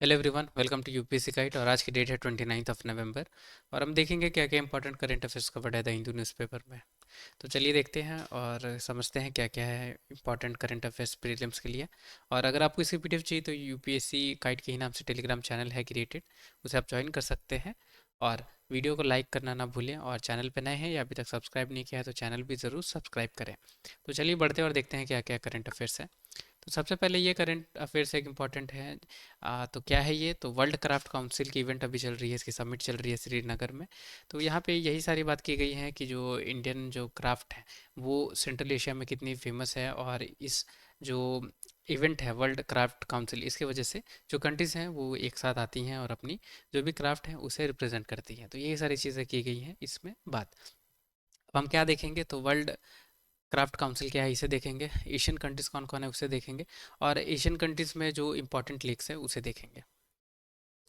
Hello everyone, welcome to UPSC guide. और आज की डेट है 29 नवंबर। और हम देखेंगे क्या क्या इंपॉर्टेंट करंट अफेयर्स कवर्ड है द हिंदू न्यूज़पेपर में। तो चलिए देखते हैं और समझते हैं क्या क्या है इंपॉर्टेंट करंट अफेयर्स प्रीलिम्स के लिए। और अगर आपको इसकी पीडीएफ चाहिए तो यूपीएससी गाइड के ही नाम से टेलीग्राम चैनल है क्रिएटेड, उसे आप ज्वाइन कर सकते हैं। और वीडियो को लाइक करना ना भूलें, और चैनल पर नए हैं या अभी तक सब्सक्राइब नहीं किया है तो चैनल भी ज़रूर सब्सक्राइब करें। तो चलिए बढ़ते हैं और देखते हैं क्या क्या करंट अफेयर्स है। तो सबसे पहले ये करंट अफेयर्स एक इम्पॉर्टेंट है। तो क्या है ये? तो वर्ल्ड क्राफ्ट काउंसिल की इवेंट अभी चल रही है, इसकी समिट चल रही है श्रीनगर में। तो यहाँ पे यही सारी बात की गई है कि जो इंडियन जो क्राफ्ट है वो सेंट्रल एशिया में कितनी फेमस है। और इस जो इवेंट है वर्ल्ड क्राफ्ट काउंसिल, इसके वजह से जो कंट्रीज़ हैं वो एक साथ आती हैं और अपनी जो भी क्राफ्ट है उसे रिप्रेजेंट करती हैं। तो ये सारी चीज़ें की गई हैं इसमें बात। अब हम क्या देखेंगे? तो वर्ल्ड क्राफ्ट काउंसिल क्या है इसे देखेंगे, एशियन कंट्रीज़ कौन कौन है उसे देखेंगे, और एशियन कंट्रीज़ में जो इंपॉर्टेंट लीग्स है उसे देखेंगे।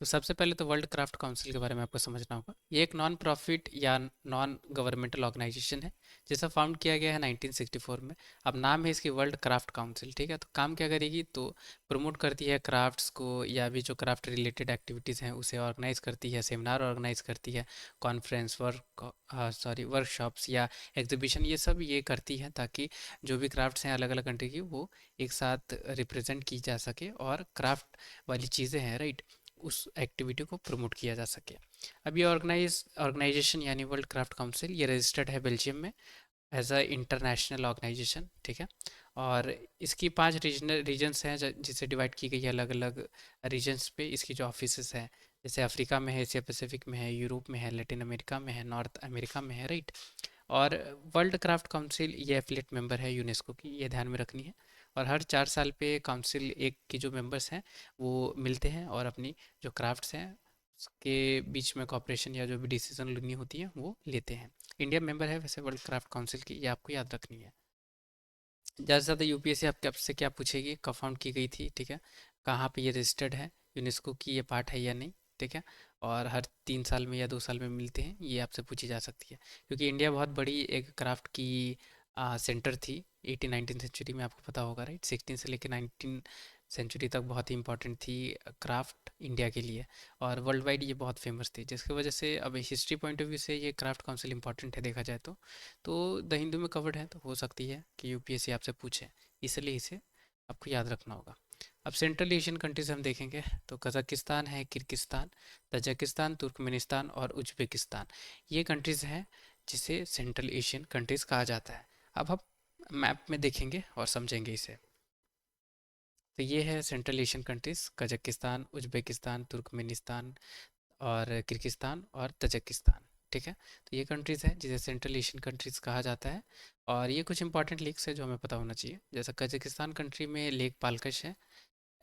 तो सबसे पहले तो वर्ल्ड क्राफ्ट काउंसिल के बारे में आपको समझना होगा। ये एक नॉन प्रॉफिट या नॉन गवर्नमेंटल ऑर्गेनाइजेशन है जिसे फाउंड किया गया है 1964 में। अब नाम है इसकी वर्ल्ड क्राफ्ट काउंसिल, ठीक है। तो काम क्या करेगी? तो प्रमोट करती है क्राफ्ट्स को, या भी जो क्राफ्ट रिलेटेड एक्टिविटीज़ हैं उसे ऑर्गेनाइज करती है, सेमिनार ऑर्गेनाइज करती है, कॉन्फ्रेंस वर्कशॉप्स या एग्जीबिशन, ये सब ये करती है ताकि जो भी क्राफ्ट्स हैं अलग अलग कंट्री की वो एक साथ रिप्रेजेंट की जा सके, और क्राफ्ट वाली चीज़ें हैं, राइट, उस एक्टिविटी को प्रमोट किया जा सके। अब ये ऑर्गेनाइजेशन यानी वर्ल्ड क्राफ्ट काउंसिल ये रजिस्टर्ड है बेल्जियम में एज अ इंटरनेशनल ऑर्गेनाइजेशन, ठीक है। और इसकी 5 रीजन्स हैं जिसे डिवाइड की गई है अलग अलग रीजन्स पे। इसकी जो ऑफिसेस हैं जैसे अफ्रीका में है, एशिया पैसिफिक में है, यूरोप में है, लैटिन अमेरिका में है, नॉर्थ अमेरिका में है, राइट। और वर्ल्ड क्राफ्ट काउंसिल ये एफिलेट मेंबर है यूनेस्को की, ये ध्यान में रखनी है। और हर 4 साल पे काउंसिल एक की जो मेंबर्स हैं वो मिलते हैं और अपनी जो क्राफ्ट्स हैं उसके बीच में कॉपरेशन या जो भी डिसीजन लेनी होती है वो लेते हैं। इंडिया मेंबर है वैसे वर्ल्ड क्राफ्ट काउंसिल की, ये आपको याद रखनी है। ज़्यादा से ज़्यादा यूपीएससी आपके आपसे क्या पूछेगी? कब फाउंड की गई थी, ठीक है, कहाँ पे ये रजिस्टर्ड है, यूनेस्को की ये पार्ट है या नहीं, ठीक है। और हर 3 साल में या 2 साल में मिलते हैं, ये आपसे पूछी जा सकती है। क्योंकि इंडिया बहुत बड़ी एक क्राफ्ट की सेंटर थी 18 19 सेंचुरी में, आपको पता होगा, राइट। 16 से लेकर 19 सेंचुरी तक बहुत ही इंपॉर्टेंट थी क्राफ्ट इंडिया के लिए। और वर्ल्ड वाइड ये बहुत फेमस थी, जिसकी वजह से अब हिस्ट्री पॉइंट ऑफ व्यू से ये क्राफ्ट काउंसिल इंपॉर्टेंट है देखा जाए तो द हिंदू में कवर्ड है, तो हो सकती है कि यूपीएससी आपसे पूछे, इसलिए इसे आपको याद रखना होगा। अब सेंट्रल एशियन कंट्रीज हम देखेंगे तो कजाकिस्तान है, किर्गिस्तान, तजाकिस्तान, तुर्कमेनिस्तान और उज्बेकिस्तान, ये कंट्रीज़ हैं जिसे सेंट्रल एशियन कंट्रीज़ कहा जाता है। अब हम मैप में देखेंगे और समझेंगे इसे। तो ये है central Asian countries, Kazakhstan, Uzbekistan, Turkmenistan और किर्गिस्तान और तजाकिस्तान, ठीक है। तो ये कंट्रीज़ हैं जिसे सेंट्रल एशियन कंट्रीज़ कहा जाता है। और ये कुछ इंपॉर्टेंट लेक्स है जो हमें पता होना चाहिए। जैसा कजाकिस्तान कंट्री में लेक पालकश है,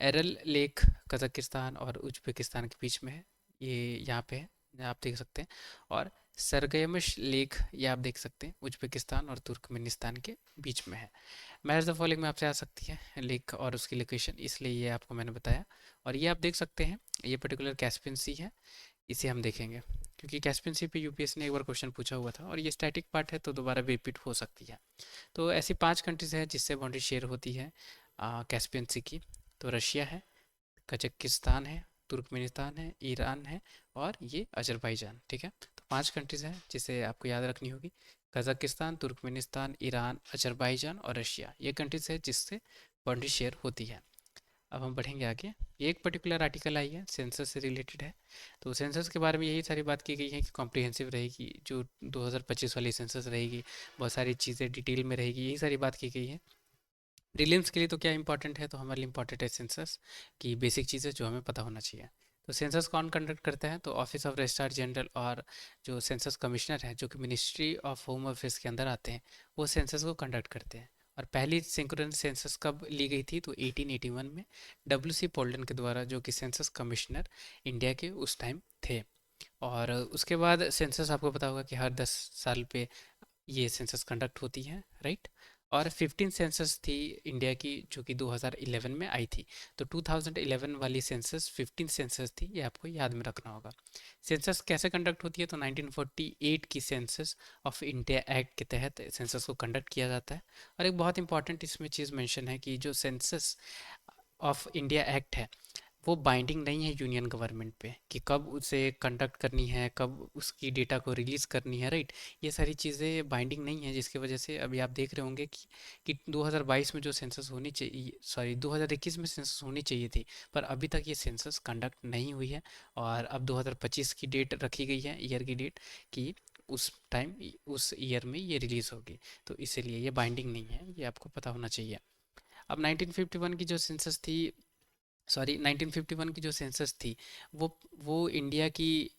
एरल लेक कजाकिस्तान और उज्बेकिस्तान के बीच में है, ये यहाँ पे है, आप देख सकते हैं। और सरगयमश लेक ये आप देख सकते हैं उज्बेकिस्तान और तुर्कमेनिस्तान के बीच में है। मैच द फॉलोइंग में आपसे आ सकती है लेक और उसकी लोकेशन, इसलिए ये आपको मैंने बताया। और ये आप देख सकते हैं, ये पर्टिकुलर कैस्पियन सी है, इसे हम देखेंगे क्योंकि कैस्पियन सी पे यूपीएससी ने एक बार क्वेश्चन पूछा हुआ था और ये स्टैटिक पार्ट है तो दोबारा भी रिपीट हो सकती है। तो ऐसी 5 कंट्रीज है जिससे बाउंड्री शेयर होती है कैस्पियन सी की। तो रशिया है, कजाकिस्तान है, तुर्कमेनिस्तान है, ईरान है और ये अजरबैजान, ठीक है। तो 5 कंट्रीज हैं जिसे आपको याद रखनी होगी। कजाकिस्तान, तुर्कमेनिस्तान, ईरान, अजरबैजान और रशिया, ये कंट्रीज है जिससे बाउंड्री शेयर होती है। अब हम बढ़ेंगे आगे। ये एक पर्टिकुलर आर्टिकल आई है, सेंसस से रिलेटेड है। तो सेंसस के बारे में यही सारी बात की गई है कि कॉम्प्रिहेंसिव रहेगी, जो 2025 वाली सेंसस रहेगी, बहुत सारी चीज़ें डिटेल में रहेगी, यही सारी बात की गई है। प्रीलिम्स के लिए तो क्या इंपॉर्टेंट है? तो हमारे लिए इंपॉर्टेंट है सेंसस की बेसिक चीज़ें जो हमें पता होना चाहिए। तो सेंसस कौन कंडक्ट करता है? तो ऑफिस ऑफ रजिस्ट्रार जनरल और जो सेंसस कमिश्नर है जो कि मिनिस्ट्री ऑफ होम अफेयर्स के अंदर आते हैं, वो सेंसस को कंडक्ट करते हैं। और पहली सिंक्रोनस सेंसस कब ली गई थी? तो 1881 में डब्ल्यू सी पोल्डन के द्वारा, जो कि सेंसस कमिश्नर इंडिया के उस टाइम थे। और उसके बाद सेंसस आपको पता होगा कि हर 10 साल पे ये सेंसस कंडक्ट होती हैं, राइट। और 15 सेंसस थी इंडिया की जो कि 2011 में आई थी। तो 2011 वाली सेंसस 15 सेंसस थी, ये आपको याद में रखना होगा। सेंसस कैसे कंडक्ट होती है? तो 1948 की सेंसस ऑफ इंडिया एक्ट के तहत सेंसस को कंडक्ट किया जाता है। और एक बहुत इंपॉर्टेंट इसमें चीज़ मेंशन है कि जो सेंसस ऑफ इंडिया एक्ट है वो बाइंडिंग नहीं है यूनियन गवर्नमेंट पे कि कब उसे कंडक्ट करनी है, कब उसकी डेटा को रिलीज़ करनी है, राइट। ये सारी चीज़ें बाइंडिंग नहीं है, जिसकी वजह से अभी आप देख रहे होंगे कि 2022 में जो सेंसस होनी चाहिए, सॉरी 2021 में सेंसस होनी चाहिए थी, पर अभी तक ये सेंसस कंडक्ट नहीं हुई है। और अब 2025 की डेट रखी गई है, ईयर की डेट, कि उस टाइम उस ईयर में ये रिलीज़ होगी। तो इसीलिए ये बाइंडिंग नहीं है, ये आपको पता होना चाहिए। अब 1951 की जो सेंसस थी, सॉरी 1951 की जो सेंसस थी, वो वो इंडिया की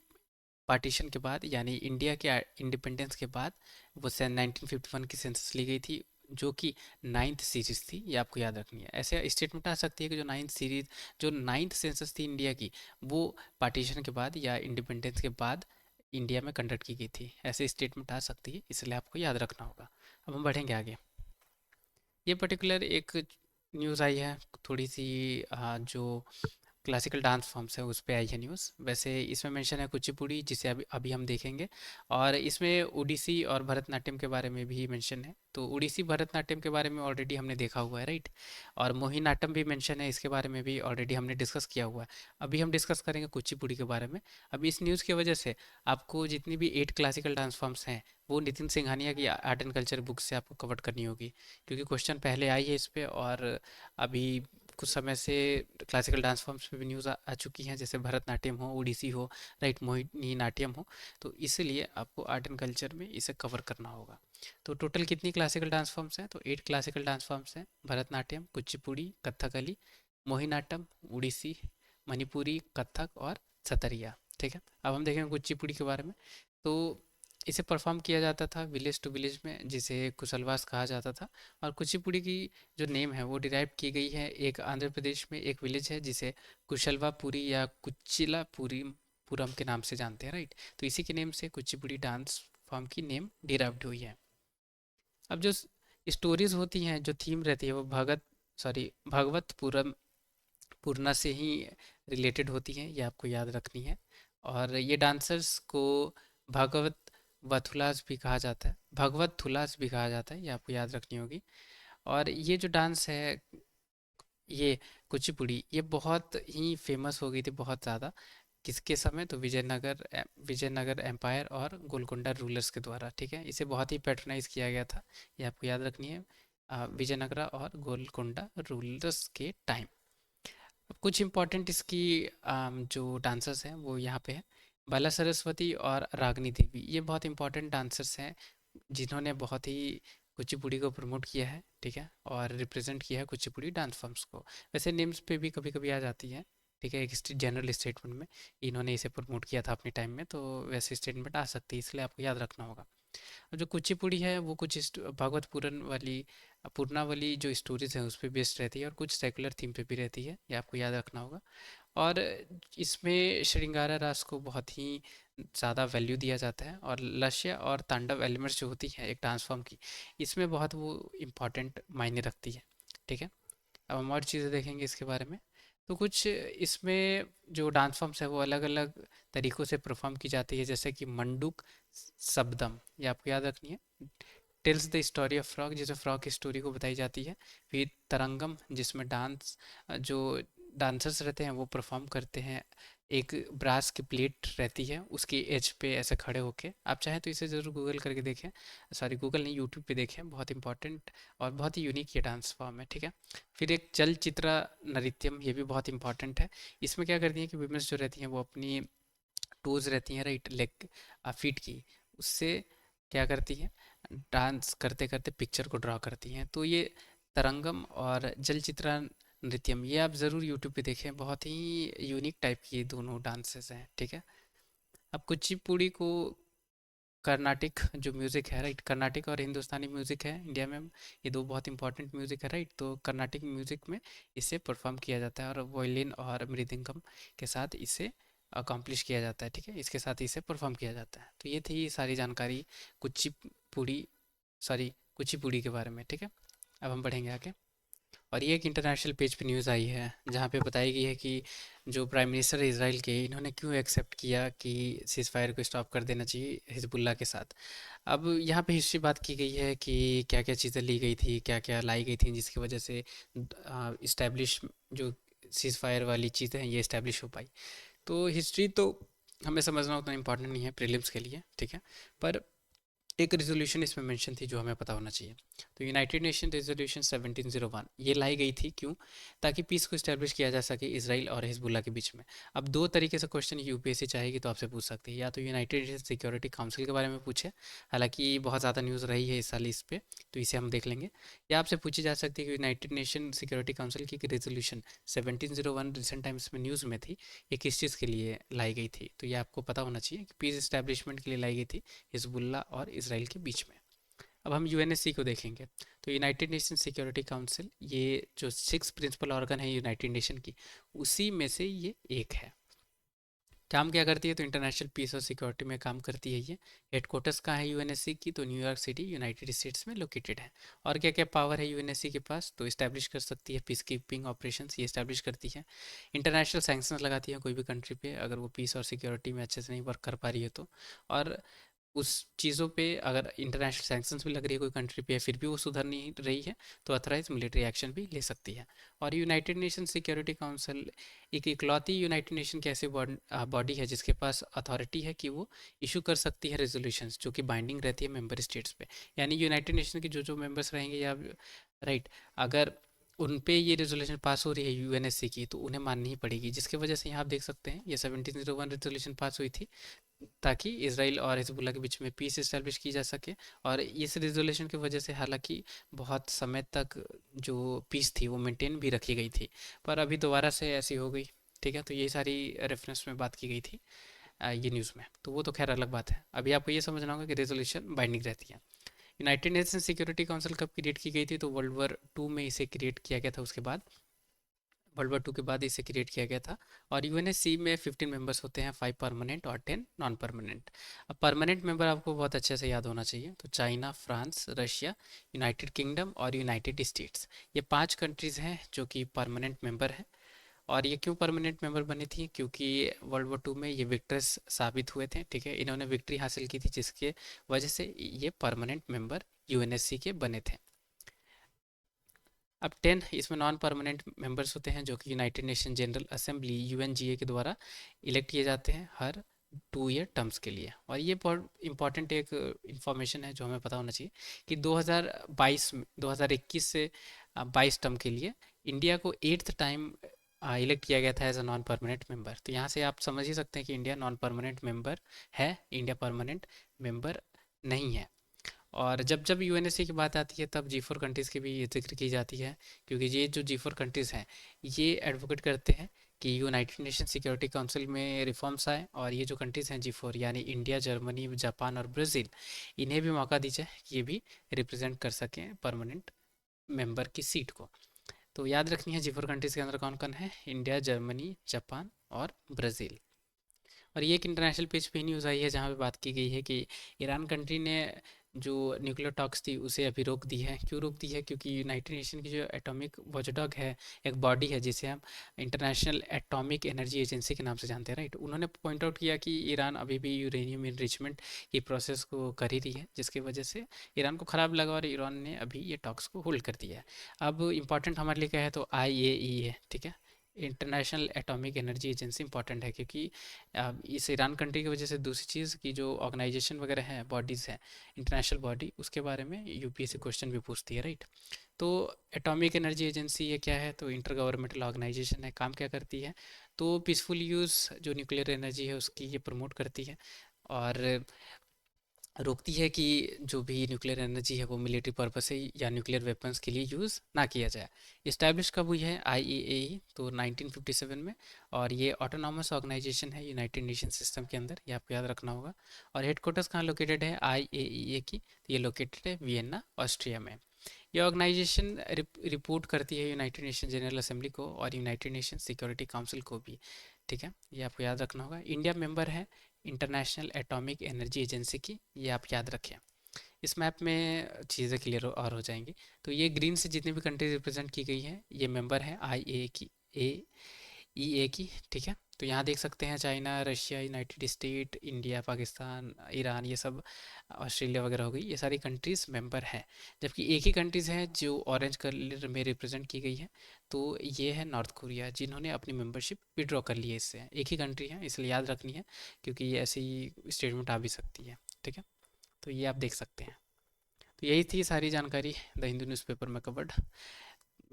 पार्टीशन के बाद, यानी इंडिया के इंडिपेंडेंस के बाद वो 1951 की सेंसस ली गई थी, जो कि नाइन्थ सीरीज थी। ये आपको याद रखनी है। ऐसे स्टेटमेंट आ सकती है कि जो नाइन्थ सेंसस थी इंडिया की, वो पार्टीशन के बाद या इंडिपेंडेंस के बाद इंडिया में कंडक्ट की गई थी। ऐसे स्टेटमेंट आ सकती है, इसलिए आपको याद रखना होगा। अब हम बढ़ेंगे आगे। ये पर्टिकुलर एक न्यूज़ आई है, थोड़ी सी जो क्लासिकल डांस फॉर्म्स है उस पे आई है न्यूज़। वैसे इसमें मेंशन है कुचिपुड़ी, जिसे अभी अभी हम देखेंगे। और इसमें ओडिसी और भरतनाट्यम के बारे में भी मेंशन है। तो ओडिसी भरतनाट्यम के बारे में ऑलरेडी हमने देखा हुआ है, राइट। और मोहिनीअट्टम भी मेंशन है, इसके बारे में भी ऑलरेडी हमने डिस्कस किया हुआ है। अभी हम डिस्कस करेंगे कुचिपुड़ी के बारे में। अभी इस न्यूज़ की वजह से आपको जितनी भी 8 क्लासिकल डांस फॉर्म्स हैं, वो नितिन सिंघानिया की आर्ट एंड कल्चर बुक से आपको कवर करनी होगी, क्योंकि क्वेश्चन पहले आई है इस पे। और अभी कुछ समय से क्लासिकल डांस फॉर्म्स पे भी न्यूज़ आ चुकी हैं, जैसे भरतनाट्यम हो, ओडिसी हो, राइट, मोहिनी नाट्यम हो। तो इसलिए आपको आर्ट एंड कल्चर में इसे कवर करना होगा। तो टोटल कितनी क्लासिकल डांस फॉर्म्स हैं? तो 8 क्लासिकल डांस फॉर्म्स हैं। भरतनाट्यम, कुचिपुड़ी, कथकली, मोहिनाट्टम, उड़ीसी, मणिपुरी, कथक और सतरिया। ठीक है। अब हम देखेंगे कुचिपुड़ी के बारे में। तो इसे परफॉर्म किया जाता था विलेज टू विलेज में, जिसे कुशलवास कहा जाता था। और कुचिपुड़ी की जो नेम है वो डिराइव की गई है, एक आंध्र प्रदेश में एक विलेज है जिसे कुशलवापुरी या कुचिलापुरी पुरम के नाम से जानते हैं, राइट। तो इसी के नेम से कुचिपुड़ी डांस फॉर्म की नेम डिराइव्ड हुई है। अब जो स्टोरीज होती हैं, जो थीम रहती है, वो भागवतपुरम पूर्णा से ही रिलेटेड होती हैं, ये आपको याद रखनी है। और ये डांसर्स को भागवत वथुलास भी कहा जाता है, भगवत थुलास भी कहा जाता है, ये आपको याद रखनी होगी। और ये जो डांस है, ये कुचिपुड़ी, ये बहुत ही फेमस हो गई थी, बहुत ज़्यादा। किसके समय? तो विजयनगर एम्पायर और गोलकोंडा रूलर्स के द्वारा, ठीक है। इसे बहुत ही पैट्रनाइज किया गया था, ये आपको याद रखनी है। विजयनगरा और गोलकोंडा रूलर्स के टाइम। कुछ इम्पोर्टेंट इसकी जो डांसर्स हैं वो यहाँ पे हैं। बाला सरस्वती और रागनी देवी, ये बहुत इंपॉर्टेंट डांसर्स हैं, जिन्होंने बहुत ही कुचिपुड़ी को प्रमोट किया है, ठीक है, और रिप्रेजेंट किया है कुचिपुड़ी डांस फॉर्म्स को। वैसे नेम्स पे भी कभी कभी आ जाती है, ठीक है, एक जनरल स्टेटमेंट में इन्होंने इसे प्रमोट किया था अपने टाइम में, तो वैसे स्टेटमेंट आ सकती है, इसलिए आपको याद रखना होगा। और जो कुचिपुड़ी है वो कुछ भागवत पुराण वाली पूर्णा वाली जो स्टोरीज हैं उस पर बेस्ड रहती है, और कुछ सेकुलर थीम पे भी रहती है, ये आपको याद रखना होगा। और इसमें श्रृंगारा रास को बहुत ही ज़्यादा वैल्यू दिया जाता है, और लक्ष्य और तांडव एलिमेंट्स जो होती हैं एक डांस फॉर्म की, इसमें बहुत वो इम्पोर्टेंट मायने रखती है, ठीक है। अब हम और चीज़ें देखेंगे इसके बारे में। तो कुछ इसमें जो डांस फॉर्म्स है वो अलग अलग तरीक़ों से परफॉर्म की जाती है, जैसे कि मंडूक शब्दम, ये आपको याद रखनी है। Tells the story of frog, जिसमें फ्रॉग की स्टोरी को बताई जाती है। फिर तरंगम, जिसमें जो डांसर्स रहते हैं वो परफॉर्म करते हैं, एक ब्रास की प्लेट रहती है उसकी एज पे ऐसे खड़े होके। आप चाहें तो इसे ज़रूर गूगल करके देखें, सॉरी गूगल नहीं, यूट्यूब पे देखें, बहुत इंपॉर्टेंट और बहुत ही यूनिक ये डांस फॉर्म है, ठीक है। फिर एक चलचित्र नृत्यम, ये भी बहुत इंपॉर्टेंट है। इसमें क्या करती हैं कि वीमेंस जो रहती हैं वो अपनी टोज रहती हैं, राइट, लेग फीट की, उससे क्या करती हैं, डांस करते करते पिक्चर को ड्रा करती हैं। तो ये तरंगम और जल चित्रा नृत्यम, ये आप ज़रूर यूट्यूब पे देखें, बहुत ही यूनिक टाइप की ये दोनों डांसेस हैं, ठीक है। अब कुचिपुड़ी को कर्नाटिक जो म्यूज़िक है, राइट, कर्नाटिक और हिंदुस्तानी म्यूज़िक है इंडिया में, ये दो बहुत इंपॉर्टेंट म्यूज़िक है, राइट। तो कर्नाटिक म्यूज़िक में इसे परफॉर्म किया जाता है, और वायलिन और मृदंगम के साथ इसे अकम्प्लिश किया जाता है, ठीक है, इसके साथ इसे परफॉर्म किया जाता है। तो ये थी सारी जानकारी कुचिपुड़ी, सॉरी कुचिपुड़ी के बारे में, ठीक है। अब हम बढ़ेंगे आगे। और ये एक इंटरनेशनल पेज पे न्यूज़ आई है, जहाँ पे बताई गई है कि जो प्राइम मिनिस्टर है इसराइल के, इन्होंने क्यों एक्सेप्ट किया कि सीज़ फायर को स्टॉप कर देना चाहिए हिजबुल्ला के साथ। अब यहाँ पे हिस्ट्री बात की गई है कि क्या क्या चीज़ें ली गई थी, क्या क्या लाई गई थी, जिसकी वजह से इस्टेब्लिश जो सीज़ फायर वाली चीज़ें हैं ये इस्टेब्लिश हो पाई। तो हिस्ट्री तो हमें समझना उतना इम्पोर्टेंट नहीं है प्रीलिम्स के लिए, ठीक है। पर एक रेजोल्यूशन इसमें मेंशन थी जो हमें पता होना चाहिए। तो यूनाइटेड नेशन रेजोल्यूशन 1701 ये लाई गई थी क्यों? ताकि पीस को इस्टेब्लिश किया जा सके इसराइल और हिजबुल्ला के बीच में। अब दो तरीके से क्वेश्चन यूपीएससी चाहेगी तो आपसे पूछ सकती है, या तो यूनाइटेड नेशन सिक्योरिटी काउंसिल के बारे में पूछे, हालांकि बहुत ज़्यादा न्यूज़ रही है इस साल इस पे, तो इसे हम देख लेंगे। या आपसे पूछी जा सकती है कि यूनाइटेड नेशन सिक्योरिटी काउंसिल की रेजोल्यूशन 1701 रिसेंट टाइम्स में न्यूज़ में थी, ये किस चीज़ के लिए लाई गई थी? तो ये आपको पता होना चाहिए कि पीस इस्टेब्लिशमेंट के लिए लाई गई थी हिजबुल्ला और इसराइल के बीच में। अब हम यूएनएससी को देखेंगे। तो यूनाइटेड नेशन सिक्योरिटी काउंसिल ये जो 6 प्रिंसिपल ऑर्गन है यूनाइटेड नेशन की, उसी में से ये एक है। काम क्या करती है? तो इंटरनेशनल पीस और सिक्योरिटी में काम करती है ये। हेडक्वार्टर्स कहाँ है यूएनएससी की? तो न्यूयॉर्क सिटी यूनाइटेड स्टेट्स में लोकेटेड है। और क्या क्या पावर है यूएनएससी के पास? तो इस्टेब्लिश कर सकती है पीस कीपिंग ऑपरेशंस, ये इस्टेब्लिश करती है। इंटरनेशनल सैंक्शंस लगाती है कोई भी कंट्री पे अगर वो पीस और सिक्योरिटी में अच्छे से नहीं वर्क कर पा रही है तो। और उस चीज़ों पे अगर इंटरनेशनल सैंक्शंस भी लग रही है कोई कंट्री पे फिर भी वो सुधर नहीं रही है, तो अथराइज मिलिट्री एक्शन भी ले सकती है। और यूनाइटेड नेशन सिक्योरिटी काउंसिल एक इकलौती यूनाइटेड नेशन की ऐसी बॉडी है जिसके पास अथॉरिटी है कि वो इशू कर सकती है रेजोल्यूशंस जो कि बाइंडिंग रहती है मेंबर स्टेट्स पे। यानी यूनाइटेड नेशन के जो जो मेंबर्स रहेंगे या राइट, अगर उन पे ये रेजोल्यूशन पास हो रही है यूएनएससी की तो उन्हें माननी ही पड़ेगी, जिसकी वजह से यहाँ आप देख सकते हैं ये 1701 रेजोल्यूशन पास हुई थी ताकि इसराइल और हिजबुल्ला के बीच में पीस इस्टेब्लिश की जा सके। और इस रिजोल्यूशन की वजह से हालांकि बहुत समय तक जो पीस थी वो मेंटेन भी रखी गई थी, पर अभी दोबारा से ऐसी हो गई, ठीक है। तो ये सारी रेफरेंस में बात की गई थी ये न्यूज़ में, तो वो तो खैर अलग बात है। अभी आपको ये समझना होगा कि रेजोल्यूशन बाइंडिंग रहती है। यूनाइटेड नेशन सिक्योरिटी काउंसिल कब क्रिएट की गई थी? तो वर्ल्ड वॉर 2 में इसे क्रिएट किया गया था, उसके बाद वर्ल्ड वॉर 2 के बाद इसे क्रिएट किया गया था। और यूएनएससी में 15 मेंबर्स होते हैं, 5 परमानेंट और 10 नॉन परमानेंट। अब परमानेंट मेंबर आपको बहुत अच्छे से याद होना चाहिए, तो China, France, Russia, United kingdom और यूनाइटेड स्टेट्स, ये 5 कंट्रीज़ हैं जो कि परमानेंट मेंबर हैं। और ये क्यों परमानेंट मेंबर बनी थी? क्योंकि वर्ल्ड वॉर 2 में ये विक्टर्स साबित हुए थे, ठीक है, इन्होंने विक्ट्री हासिल की थी जिसके वजह से ये परमानेंट मेंबर यूएनएससी के बने थे। अब 10 इसमें नॉन परमानेंट मेंबर्स होते हैं जो कि United nation general assembly UNGA के द्वारा इलेक्ट किए जाते हैं हर 2 ईयर टर्म्स के लिए। और ये बहुत इंपॉर्टेंट एक इंफॉर्मेशन है जो हमें पता होना चाहिए कि 2022 में 2021 से 22 टर्म के लिए इंडिया को 8th टाइम इलेक्ट किया गया था as a non permanent member. तो यहाँ से आप समझ ही सकते हैं कि इंडिया नॉन परमानेंट मेंबर है, इंडिया परमानेंट मेंबर नहीं है। और जब जब यूएनएससी की बात आती है तब G4 कंट्रीज़ की भी ये जिक्र की जाती है, क्योंकि ये जो G4 कंट्रीज़ हैं ये एडवोकेट करते हैं कि यूनाइटेड नेशन सिक्योरिटी काउंसिल में रिफॉर्म्स आए और ये जो कंट्रीज़ हैं G4 यानी इंडिया, जर्मनी, जापान और ब्राज़ील, इन्हें भी मौका दी जाए कि ये भी रिप्रेजेंट कर सकें परमानेंट मेंबर की सीट को। तो याद रखनी है G4 कंट्रीज़ के अंदर कौन कौन है? इंडिया, जर्मनी, जापान और ब्राज़ील। और ये एक इंटरनेशनल पेज पे न्यूज़ आई है जहाँ पे बात की गई है कि ईरान कंट्री ने जो न्यूक्लियर टॉक्स थी उसे अभी रोक दी है। क्यों रोक दी है? क्योंकि यूनाइटेड नेशन की जो एटॉमिक वॉचडॉग है, एक बॉडी है जिसे हम इंटरनेशनल एटॉमिक एनर्जी एजेंसी के नाम से जानते हैं, राइट, उन्होंने पॉइंट आउट किया कि ईरान अभी भी यूरेनियम इनरिचमेंट की प्रोसेस को कर ही रही है, जिसकी वजह से ईरान को ख़राब लगा और ईरान ने अभी ये टॉक्स को होल्ड कर दिया है। अब इम्पॉर्टेंट हमारे लिए क्या है? तो IAEA है, ठीक है, international atomic energy agency important है क्योंकि इस ईरान कंट्री की वजह से दूसरी चीज़ की जो ऑर्गेनाइजेशन वगैरह हैं, बॉडीज़ हैं, इंटरनेशनल बॉडी, उसके बारे में यूपीएससी क्वेश्चन भी पूछती है, राइट। तो एटॉमिक एनर्जी एजेंसी ये क्या है? तो इंटर गवर्नमेंटल ऑर्गेनाइजेशन है। काम क्या करती है? तो पीसफुल यूज़ जो न्यूक्लियर एनर्जी है उसकी ये प्रमोट करती है और रोकती है कि जो भी न्यूक्लियर एनर्जी है वो मिलिट्री पर्पस से या न्यूक्लियर वेपन्स के लिए यूज़ ना किया जाए। इस्टेब्लिश कब हुई है IAEA? तो 1957 में। और ये ऑटोनॉमस ऑर्गेनाइजेशन है यूनाइटेड नेशन सिस्टम के अंदर, ये आपको याद रखना होगा। और हेडक्वार्टर्स कहाँ लोकेटेड है IAEA की? तो ये लोकेटेड है वियना, ऑस्ट्रिया में। ये ऑर्गेनाइजेशन रिपोर्ट करती है यूनाइटेड नेशन जनरल असेंबली को और यूनाइटेड नेशन सिक्योरिटी काउंसिल को भी, ठीक है, ये आपको याद रखना होगा। इंडिया मेंबर है इंटरनेशनल एटॉमिक एनर्जी एजेंसी की, ये आप याद रखें। इस मैप में चीज़ें क्लियर और हो जाएंगी। तो ये ग्रीन से जितनी भी कंट्री रिप्रेजेंट की गई हैं ये मेंबर हैं आई ए की, ए ई ए की, ठीक है। तो यहाँ देख सकते हैं China, Russia, United state, India, Pakistan, Iran, ये सब, ऑस्ट्रेलिया वगैरह हो गई, ये सारी कंट्रीज़ मेंबर हैं। जबकि एक ही कंट्रीज़ है जो ऑरेंज कलर में रिप्रेजेंट की गई है, तो ये है नॉर्थ कोरिया, जिन्होंने अपनी मेंबरशिप विड्रॉ कर ली है इससे। एक ही कंट्री है, इसलिए याद रखनी है, क्योंकि ये ऐसी स्टेटमेंट आ भी सकती है। ठीक है, तो ये आप देख सकते हैं। तो यही थी सारी जानकारी द हिंदू न्यूज़पेपर में कवर्ड।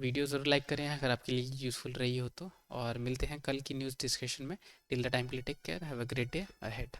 वीडियो ज़रूर लाइक करें अगर आपके लिए यूज़फुल रही हो तो, और मिलते हैं कल की न्यूज़ डिस्कशन में। टिल द टाइम के लिए take care, have a great day ahead.